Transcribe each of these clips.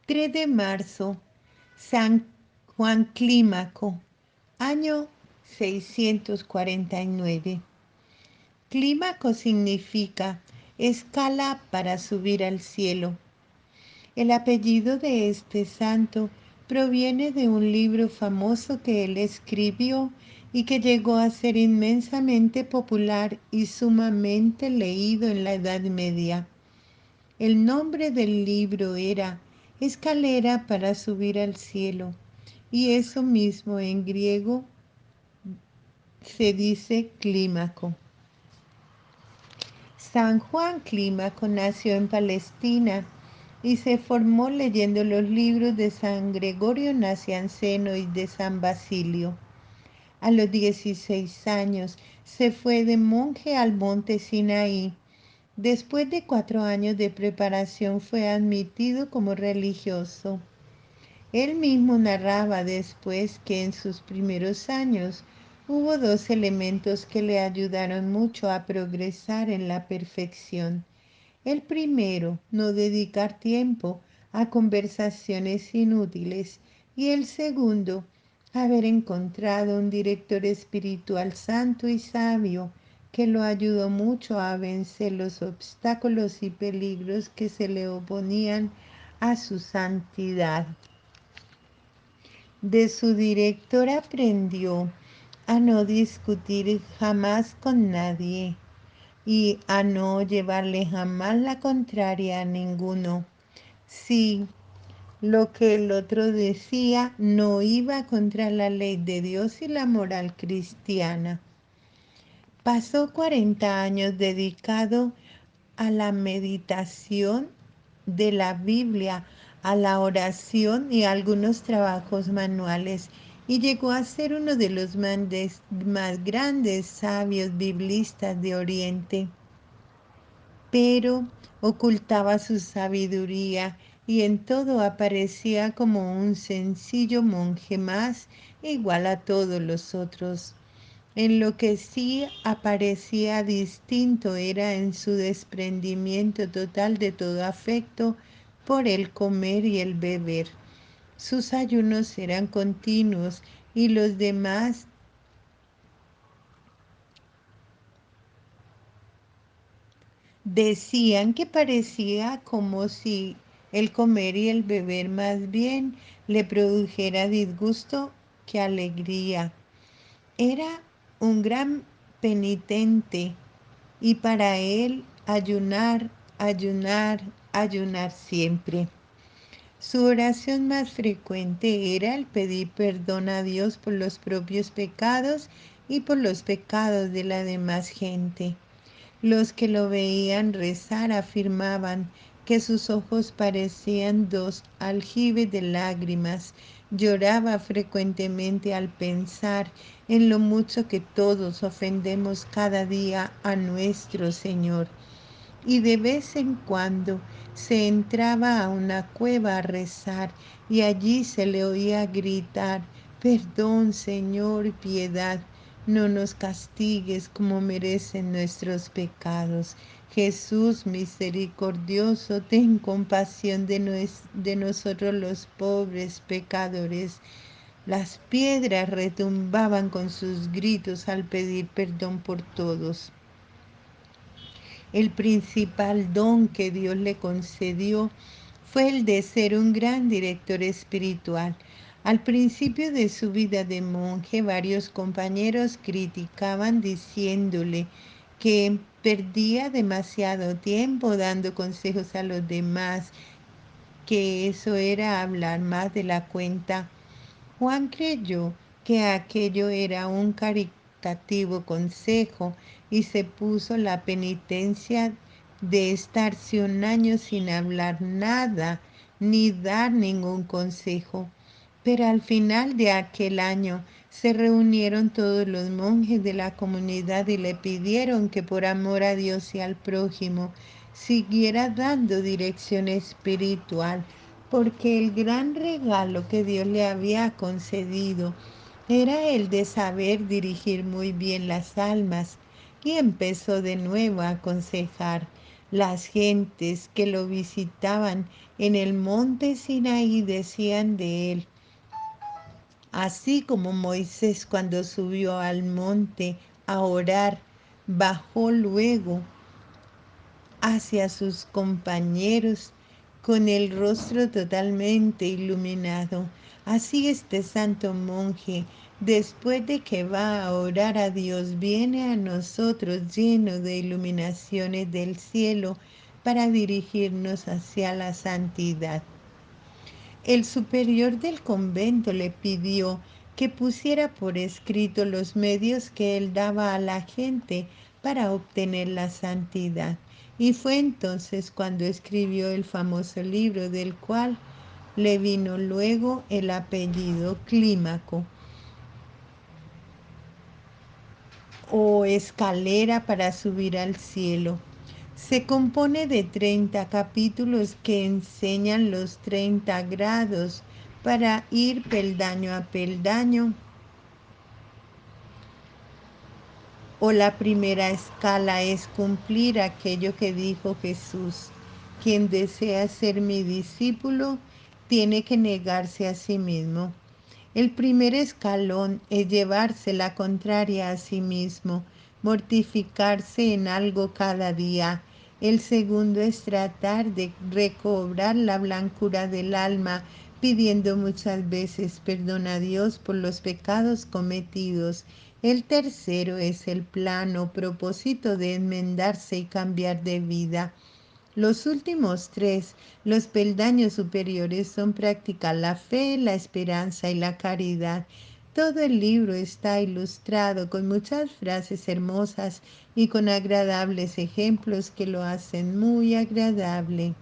3 de marzo, San Juan Clímaco, año 649. Clímaco significa escala para subir al cielo. El apellido de este santo proviene de un libro famoso que él escribió y que llegó a ser inmensamente popular y sumamente leído en la Edad Media. El nombre del libro era Escalera para subir al cielo, y eso mismo en griego se dice clímaco. San Juan Clímaco nació en Palestina y se formó leyendo los libros de San Gregorio Nacianceno y de San Basilio. A los 16 años se fue de monje al monte Sinaí. Después de 4 años de preparación fue admitido como religioso. Él mismo narraba después que en sus primeros años hubo dos elementos que le ayudaron mucho a progresar en la perfección. El primero, no dedicar tiempo a conversaciones inútiles, y el segundo, haber encontrado un director espiritual santo y sabio que lo ayudó mucho a vencer los obstáculos y peligros que se le oponían a su santidad. De su director aprendió a no discutir jamás con nadie y a no llevarle jamás la contraria a ninguno. Si lo que el otro decía no iba contra la ley de Dios y la moral cristiana. Pasó 40 años dedicado a la meditación de la Biblia, a la oración y a algunos trabajos manuales, y llegó a ser uno de los más grandes sabios biblistas de Oriente. Pero ocultaba su sabiduría y en todo aparecía como un sencillo monje más, igual a todos los otros. En lo que sí aparecía distinto era en su desprendimiento total de todo afecto por el comer y el beber. Sus ayunos eran continuos y los demás decían que parecía como si el comer y el beber más bien le produjera disgusto que alegría. Era un gran penitente y para él ayunar, ayunar, ayunar siempre. Su oración más frecuente era el pedir perdón a Dios por los propios pecados y por los pecados de la demás gente. Los que lo veían rezar afirmaban que sus ojos parecían dos aljibes de lágrimas. Lloraba frecuentemente al pensar en lo mucho que todos ofendemos cada día a nuestro Señor. Y de vez en cuando se entraba a una cueva a rezar y allí se le oía gritar: perdón, Señor, piedad, no nos castigues como merecen nuestros pecados. Jesús misericordioso, ten compasión de nosotros los pobres pecadores. Las piedras retumbaban con sus gritos al pedir perdón por todos. El principal don que Dios le concedió fue el de ser un gran director espiritual. Al principio de su vida de monje, varios compañeros criticaban diciéndole que perdía demasiado tiempo dando consejos a los demás, que eso era hablar más de la cuenta. Juan creyó que aquello era un caritativo consejo y se puso la penitencia de estarse un año sin hablar nada ni dar ningún consejo. Pero al final de aquel año se reunieron todos los monjes de la comunidad y le pidieron que por amor a Dios y al prójimo siguiera dando dirección espiritual, porque el gran regalo que Dios le había concedido era el de saber dirigir muy bien las almas. Y empezó de nuevo a aconsejar: Las gentes que lo visitaban en el monte Sinaí decían de él, así como Moisés cuando subió al monte a orar, bajó luego hacia sus compañeros con el rostro totalmente iluminado. Así este santo monje, después de que va a orar a Dios, viene a nosotros lleno de iluminaciones del cielo para dirigirnos hacia la santidad. El superior del convento le pidió que pusiera por escrito los medios que él daba a la gente para obtener la santidad. Y fue entonces cuando escribió el famoso libro del cual le vino luego el apellido Clímaco, o escalera para subir al cielo. Se compone de 30 capítulos que enseñan los 30 grados para ir peldaño a peldaño. O la primera escala es cumplir aquello que dijo Jesús. Quien desea ser mi discípulo tiene que negarse a sí mismo. El primer escalón es llevarse la contraria a sí mismo, mortificarse en algo cada día. El segundo es tratar de recobrar la blancura del alma, pidiendo muchas veces perdón a Dios por los pecados cometidos. El tercero es el plano propósito de enmendarse y cambiar de vida. Los últimos tres, los peldaños superiores, son práctica la fe, la esperanza y la caridad. Todo el libro está ilustrado con muchas frases hermosas y con agradables ejemplos que lo hacen muy agradable.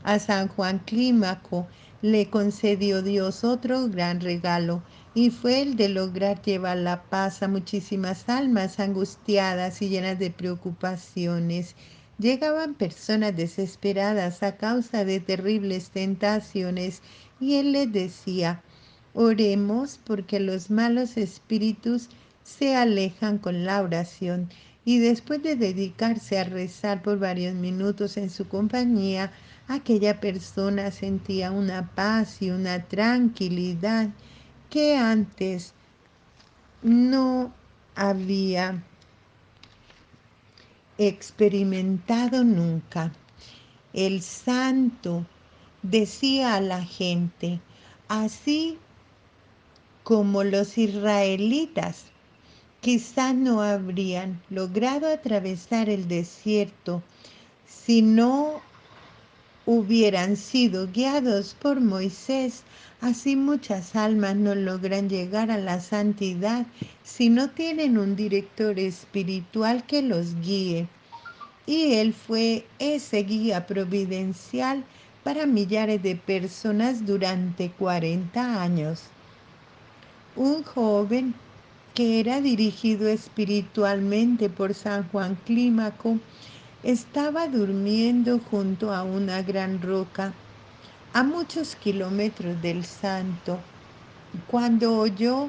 A San Juan Clímaco le concedió Dios otro gran regalo, y fue el de lograr llevar la paz a muchísimas almas angustiadas y llenas de preocupaciones. Llegaban personas desesperadas a causa de terribles tentaciones, y él les decía, oremos porque los malos espíritus se alejan con la oración. Y después de dedicarse a rezar por varios minutos en su compañía, aquella persona sentía una paz y una tranquilidad que antes no había experimentado nunca. El santo decía a la gente, así como los israelitas quizás no habrían logrado atravesar el desierto si no hubieran sido guiados por Moisés. Así muchas almas no logran llegar a la santidad si no tienen un director espiritual que los guíe. Y él fue ese guía providencial para millares de personas durante 40 años. Un joven que era dirigido espiritualmente por San Juan Clímaco estaba durmiendo junto a una gran roca a muchos kilómetros del santo, cuando oyó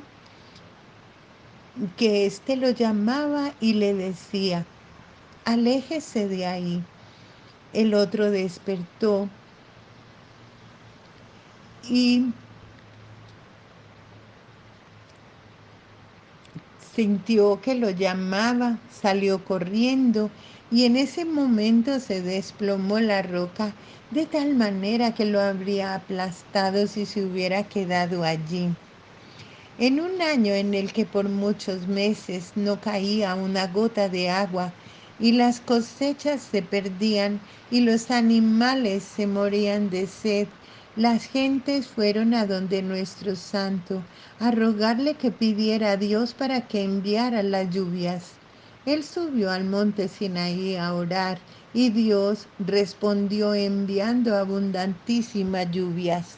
que éste lo llamaba y le decía, aléjese de ahí. El otro despertó y sintió que lo llamaba, salió corriendo y en ese momento se desplomó la roca de tal manera que lo habría aplastado si se hubiera quedado allí. En un año en el que por muchos meses no caía una gota de agua y las cosechas se perdían y los animales se morían de sed, las gentes fueron a donde nuestro santo a rogarle que pidiera a Dios para que enviara las lluvias. Él subió al monte Sinaí a orar y Dios respondió enviando abundantísimas lluvias.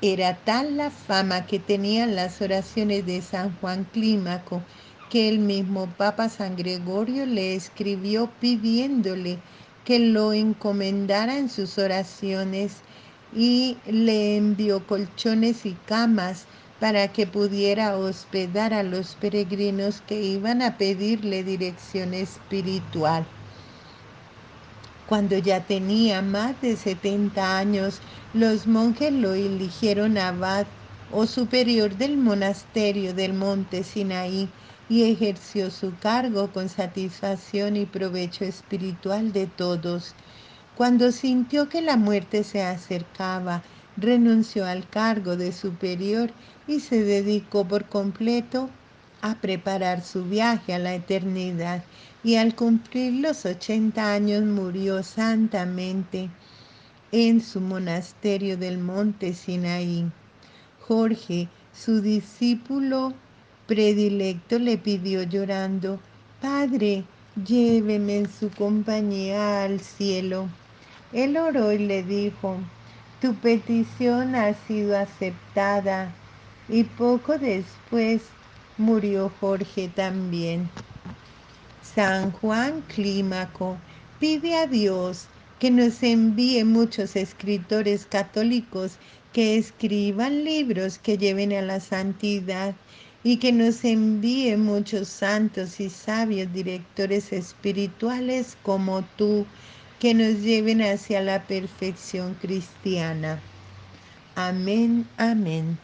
Era tal la fama que tenían las oraciones de San Juan Clímaco que el mismo Papa San Gregorio le escribió pidiéndole que lo encomendara en sus oraciones y le envió colchones y camas para que pudiera hospedar a los peregrinos que iban a pedirle dirección espiritual. Cuando ya tenía más de 70 años, los monjes lo eligieron abad o superior del monasterio del monte Sinaí y ejerció su cargo con satisfacción y provecho espiritual de todos. Cuando sintió que la muerte se acercaba, renunció al cargo de superior y se dedicó por completo a preparar su viaje a la eternidad, y al cumplir los 80 años murió santamente en su monasterio del monte Sinaí. Jorge, su discípulo predilecto, le pidió llorando: Padre, lléveme en su compañía al cielo. Él oró y le dijo: Tu petición ha sido aceptada. Y poco después murió Jorge también. San Juan Clímaco pide a Dios que nos envíe muchos escritores católicos que escriban libros que lleven a la santidad, y que nos envíe muchos santos y sabios directores espirituales como tú, que nos lleven hacia la perfección cristiana. Amén, amén.